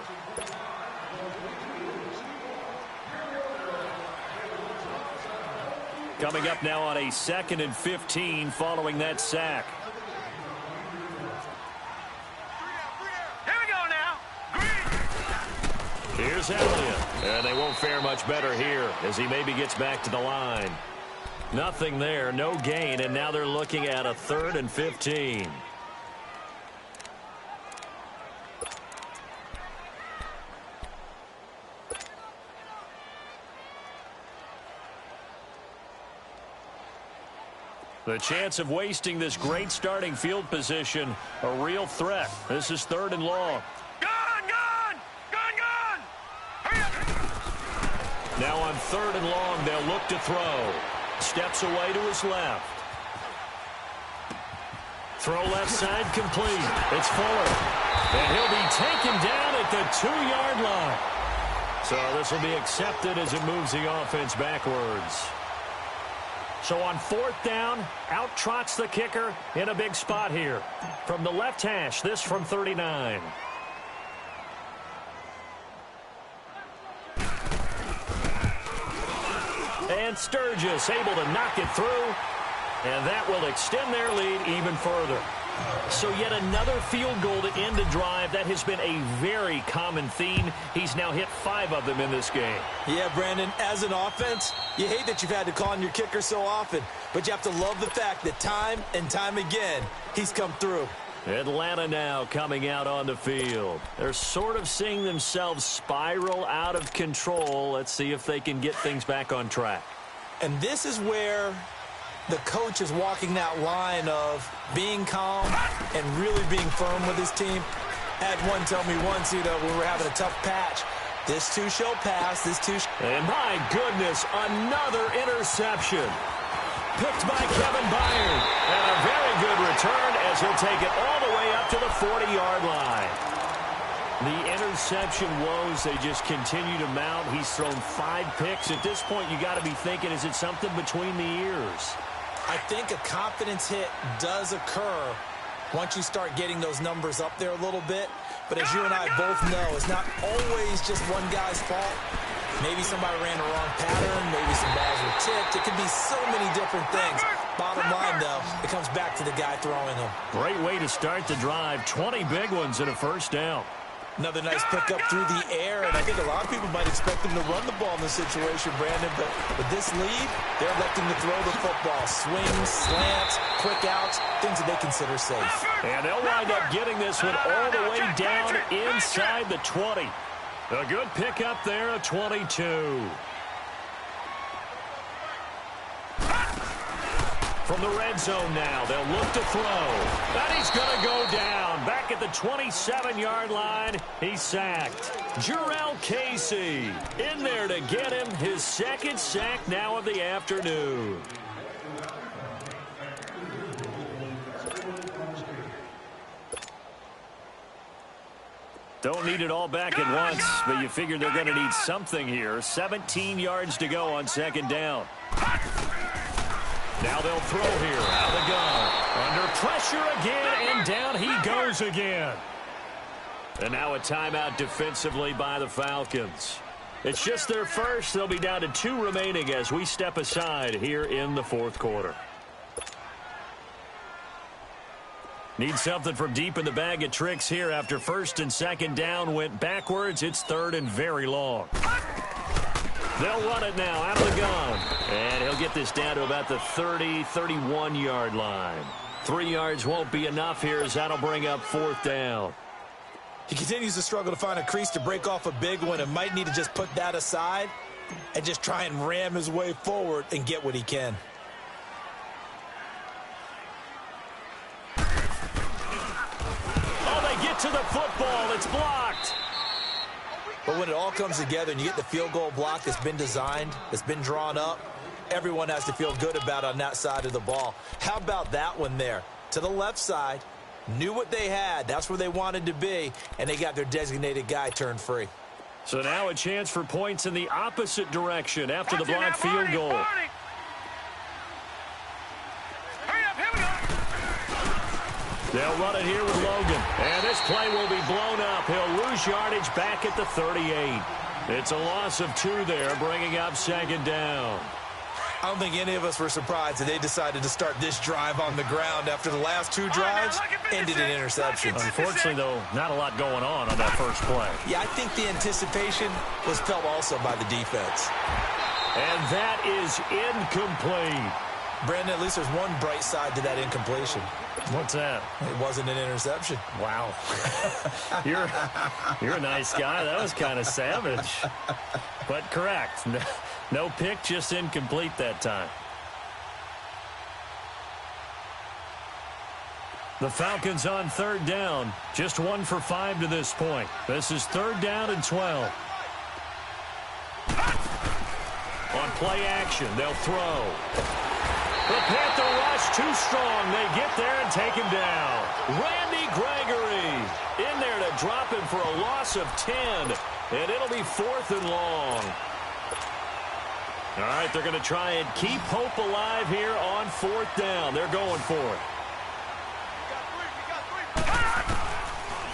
C: Coming up now on a 2nd and 15 following that sack.
D: Here we go now. Green.
C: Here's Elliott. And they won't fare much better here as he maybe gets back to the line. Nothing there, no gain, and now they're looking at a 3rd and 15. The chance of wasting this great starting field position, a real threat. This is 3rd and long.
D: Gone, gone. Gone, gone. Hurry up.
C: Now on 3rd and long, they'll look to throw. Steps away to his left. Throw left side complete. It's Fuller. And he'll be taken down at the 2-yard line. So this will be accepted as it moves the offense backwards. So on 4th down, out trots the kicker in a big spot here. From the left hash, this from 39. And Sturgis able to knock it through. And that will extend their lead even further. So yet another field goal to end a drive. That has been a very common theme. He's now hit 5 of them in this game.
E: Yeah, Brandon, as an offense, you hate that you've had to call on your kicker so often, but you have to love the fact that time and time again, he's come through.
C: Atlanta now coming out on the field. They're sort of seeing themselves spiral out of control. Let's see if they can get things back on track.
E: And this is where the coach is walking that line of being calm and really being firm with his team. Had one tell me once, when we were having a tough patch, this too shall pass, this too shall...
C: And my goodness, another interception. Picked by Kevin Byard. And a very good return as he'll take it all the way up to the 40-yard line. The interception woes, they just continue to mount. He's thrown 5 picks. At this point, you got to be thinking, is it something between the ears?
E: I think a confidence hit does occur once you start getting those numbers up there a little bit. But as you and I both know, it's not always just one guy's fault. Maybe somebody ran the wrong pattern. Maybe some balls were tipped. It could be so many different things. Bottom line, though, it comes back to the guy throwing them.
C: Great way to start the drive. 20 big ones and a first down.
E: Another nice pickup through the air, and I think a lot of people might expect them to run the ball in this situation, Brandon, but with this lead, they're electing to throw the football. Swings, slants, quick outs, things that they consider safe.
C: And they'll wind up getting this one all the way down inside the 20. A good pickup there, a 22. From the red zone now, they'll look to throw. And he's going to go down. Back at the 27-yard line, he's sacked. Jarrell Casey in there to get him his 2nd sack now of the afternoon. Don't need it all back at once, but you figure they're going to need something here. 17 yards to go on 2nd down. Now they'll throw here out of the gun. Under pressure again, and down he goes again. And now a timeout defensively by the Falcons. It's just their first. They'll be down to 2 remaining as we step aside here in the fourth quarter. Need something from deep in the bag of tricks here after first and second down went backwards. It's third and very long. They'll run it now out of the gun. And he'll get this down to about the 30, 31-yard line. 3 yards won't be enough here as that'll bring up fourth down.
E: He continues to struggle to find a crease to break off a big one and might need to just put that aside and just try and ram his way forward and get what he can.
C: Oh, they get to the football. It's blocked.
E: But when it all comes together and you get the field goal block that's been designed, that's been drawn up, everyone has to feel good about it on that side of the ball. How about that one there? To the left side. Knew what they had. That's where they wanted to be, and they got their designated guy turned free.
C: So now a chance for points in the opposite direction after the blocked field goal.
D: Hurry up, here we go.
C: They'll run it here with Logan, and this play will be blown up. He'll lose yardage back at the 38. It's a loss of 2 there, bringing up second down.
E: I don't think any of us were surprised that they decided to start this drive on the ground after the last 2 drives ended in interceptions.
C: Unfortunately, though, not a lot going on that first play.
E: Yeah, I think the anticipation was felt also by the defense.
C: And that is incomplete.
E: Brandon, at least there's one bright side to that incompletion.
C: What's that?
E: It wasn't an interception.
C: Wow. You're a nice guy. That was kind of savage. But correct. No pick, just incomplete that time. The Falcons on third down. Just 1 for 5 to this point. This is third down and 12. On play action, they'll throw. The Panther rush too strong. They get there and take him down. Randy Gregory in there to drop him for a loss of 10. And it'll be 4th and long. All right, they're going to try and keep hope alive here on 4th down. They're going for it.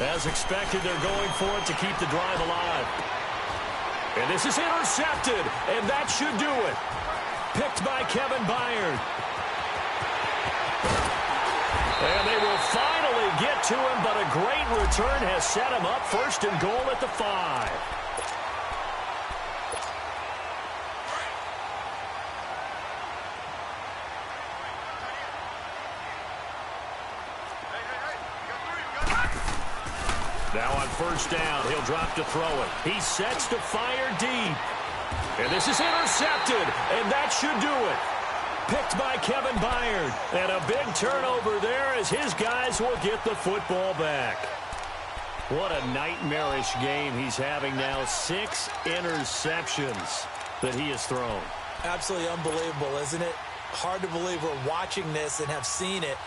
C: As expected, they're going for it to keep the drive alive. And this is intercepted, and that should do it. Picked by Kevin Byard. And they will finally get to him, but a great return has set him up. 1st and goal at the 5. Now on 1st down, he'll drop to throw it. He sets to fire deep. And this is intercepted, and that should do it. Picked by Kevin Byard. And a big turnover there as his guys will get the football back. What a nightmarish game he's having now. 6 interceptions that he has thrown.
E: Absolutely unbelievable, isn't it? Hard to believe we're watching this and have seen it,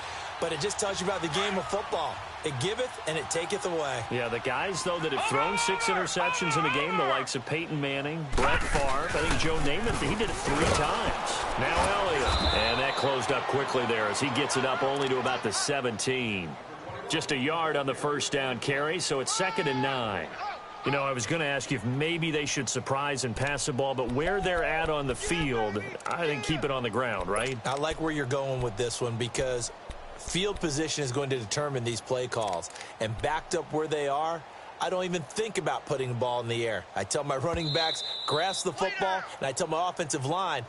E: but it just tells you about the game of football. It giveth and it taketh away.
C: Yeah, the guys, though, that have thrown 6 interceptions in the game, the likes of Peyton Manning, Brett Favre, I think Joe Namath, he did it 3 times. Now Elliott. And that closed up quickly there as he gets it up only to about the 17. Just a yard on the 1st down carry, so it's 2nd and 9. You know, I was going to ask you if maybe they should surprise and pass the ball, but where they're at on the field, I think keep it on the ground, right?
E: I like where you're going with this one because field position is going to determine these play calls. And backed up where they are, I don't even think about putting the ball in the air. I tell my running backs, grasp the football, and I tell my offensive line,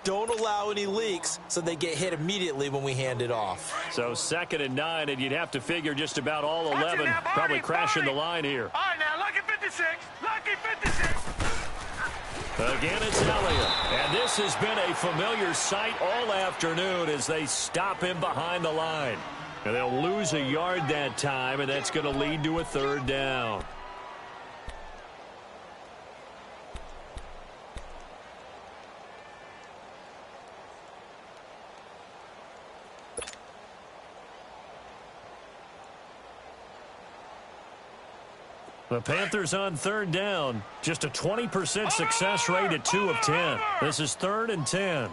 E: don't allow any leaks so they get hit immediately when we hand it off.
C: So 2nd and 9, and you'd have to figure just about all 11 probably crashing the line here.
D: All right, now, lucky 56. Lucky 56.
C: Again, it's Elliott. And this has been a familiar sight all afternoon as they stop him behind the line. And they'll lose a yard that time, and that's going to lead to a 3rd down. The Panthers on 3rd down. Just a 20% success rate at 2 of 10. This is 3rd and 10.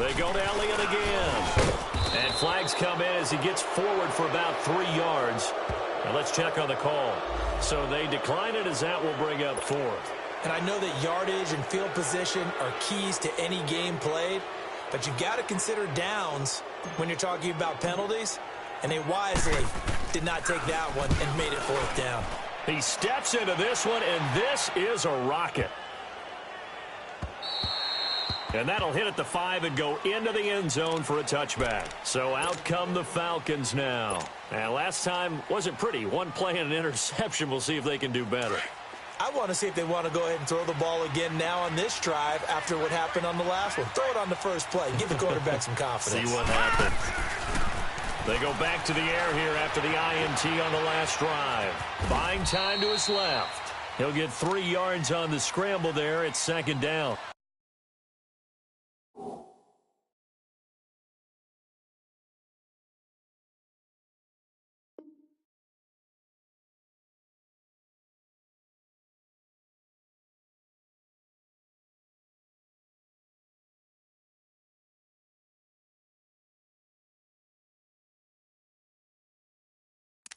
C: They go to Elliott again. And flags come in as he gets forward for about 3 yards. Now let's check on the call. So they decline it as that will bring up 4th.
E: And I know that yardage and field position are keys to any game played, but you've got to consider downs when you're talking about penalties, and they wisely did not take that one and made it 4th down.
C: He steps into this one, and this is a rocket. And that'll hit at the 5 and go into the end zone for a touchback. So out come the Falcons now. And last time wasn't pretty. One play and an interception. We'll see if they can do better.
E: I want to see if they want to go ahead and throw the ball again now on this drive after what happened on the last one. Throw it on the first play. Give the quarterback some confidence.
C: See what happens. They go back to the air here after the INT on the last drive. Buying time to his left. He'll get 3 yards on the scramble there. It's 2nd down.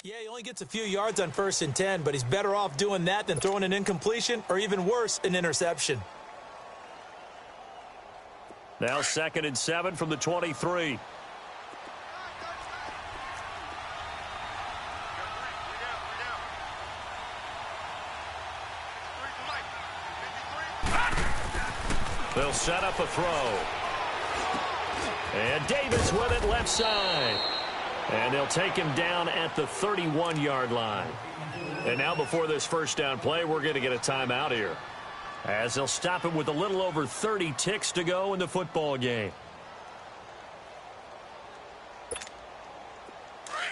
E: Yeah, he only gets a few yards on 1st and 10, but he's better off doing that than throwing an incompletion or even worse, an interception.
C: Now 2nd and 7 from the 23. They'll set up a throw. And Davis with it left side. And they'll take him down at the 31-yard line. And now before this first down play, we're going to get a timeout here, as they'll stop it with a little over 30 ticks to go in the football game.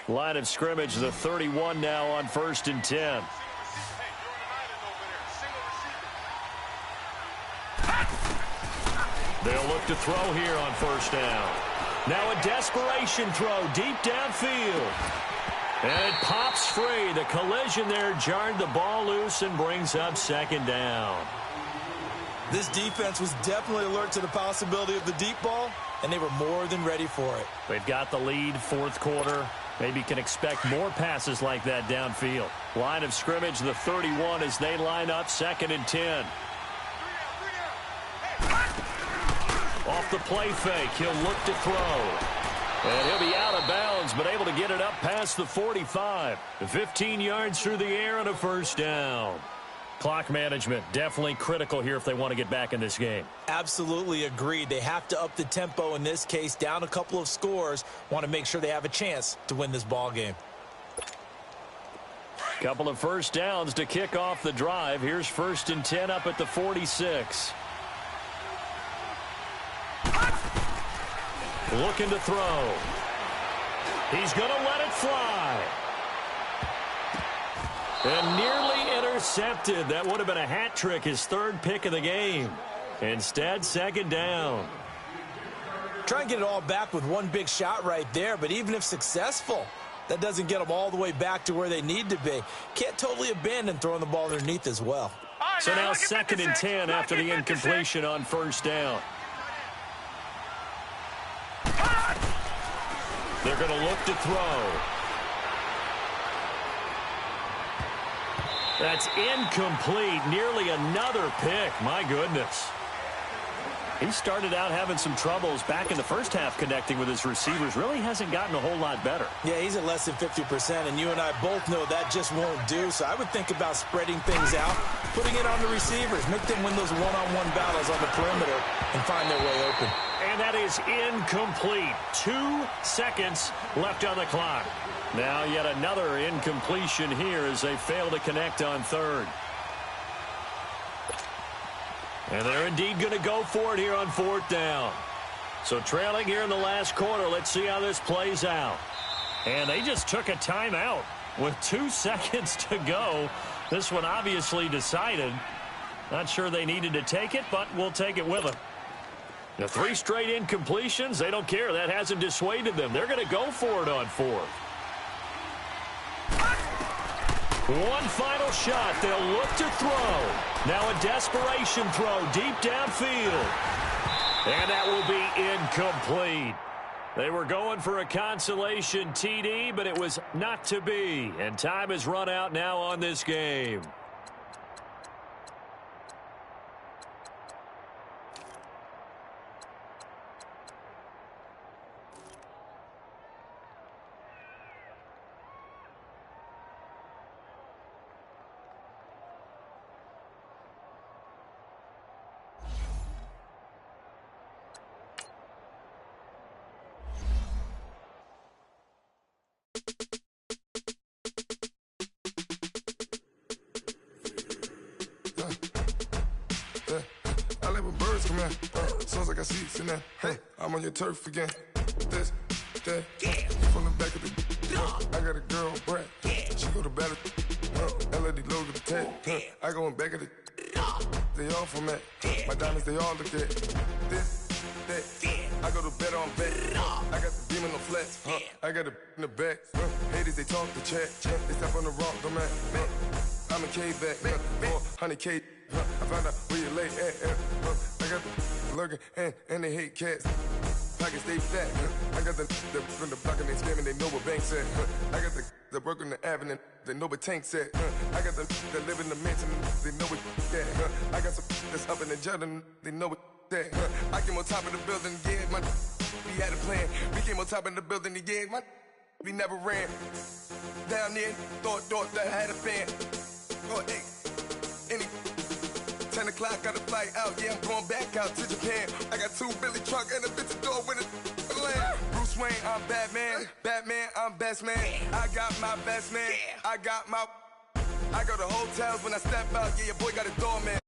C: Line of scrimmage, the 31 now on 1st and 10. They'll look to throw here on 1st down. Now a desperation throw deep downfield. And it pops free. The collision there jarred the ball loose and brings up 2nd down.
E: This defense was definitely alert to the possibility of the deep ball, and they were more than ready for it.
C: They've got the lead, 4th quarter. Maybe can expect more passes like that downfield. Line of scrimmage, the 31 as they line up, 2nd and 10. Off the play fake, he'll look to throw. And he'll be out of bounds, but able to get it up past the 45. 15 yards through the air and a 1st down. Clock management, definitely critical here if they want to get back in this game. Absolutely agreed. They have to up the tempo in this case, down a couple of scores. Want to make sure they have a chance to win this ball game. Couple of 1st downs to kick off the drive. Here's 1st and 10 up at the 46. Looking to throw. He's going to let it fly. And nearly intercepted. That would have been a hat trick, his 3rd pick of the game. Instead, 2nd down. Try and get it all back with one big shot right there, but even if successful, that doesn't get them all the way back to where they need to be. Can't totally abandon throwing the ball underneath as well. So now 2nd and 10 after the incompletion on 1st down. They're going to look to throw. That's incomplete. Nearly another pick. My goodness. He started out having some troubles back in the first half connecting with his receivers. Really hasn't gotten a whole lot better. Yeah, he's at less than 50%, and you and I both know that just won't do. So I would think about spreading things out, putting it on the receivers, make them win those one-on-one battles on the perimeter and find their way open. And that is incomplete. 2 seconds left on the clock. Now yet another incompletion here as they fail to connect on 3rd. And they're indeed going to go for it here on 4th down. So trailing here in the last quarter, let's see how this plays out. And they just took a timeout with 2 seconds to go. This one obviously decided. Not sure they needed to take it, but we'll take it with them. The 3 straight incompletions, they don't care. That hasn't dissuaded them. They're going to go for it on 4th. One final shot. They'll look to throw. Now a desperation throw deep downfield. And that will be incomplete. They were going for a consolation TD, but it was not to be. And time has run out now on this game.
F: I like when birds come in. Sounds like I see seats in there. Hey, I'm on your turf again. This, that, from the back of the. I got a girl, Brad. She go to battle. LED logo the tag. I go in back of the. They all from that. My diamonds, they all look at. This, that. I go to bed on bed. I got the beam on the flats. I got it in the back. Haters, they talk the chat. They step on the rock, don't man. I'm a K-back. 400K. I found out where you lay at. I got the lurking and they hate cats. Pockets stay fat. I got the from the block and they scamming, they know what banks at. I got the work on the avenue, they know what tanks at. I got the that live in the mansion, they know what that. I got some that's up in the Jordan, they know what that. I came on top of the building, yeah, my we had a plan. We came on top of the building, yeah, my we never ran. Down there, thought that I had a fan. Oh, hey, any 10 o'clock, got a flight out, yeah, I'm going back out to Japan. I got 2 Billy truck and a bitch door with a land. Bruce Wayne, I'm Batman. Batman, I'm best man. I got my best man. I go to hotels when I step out, yeah, your boy got a doorman.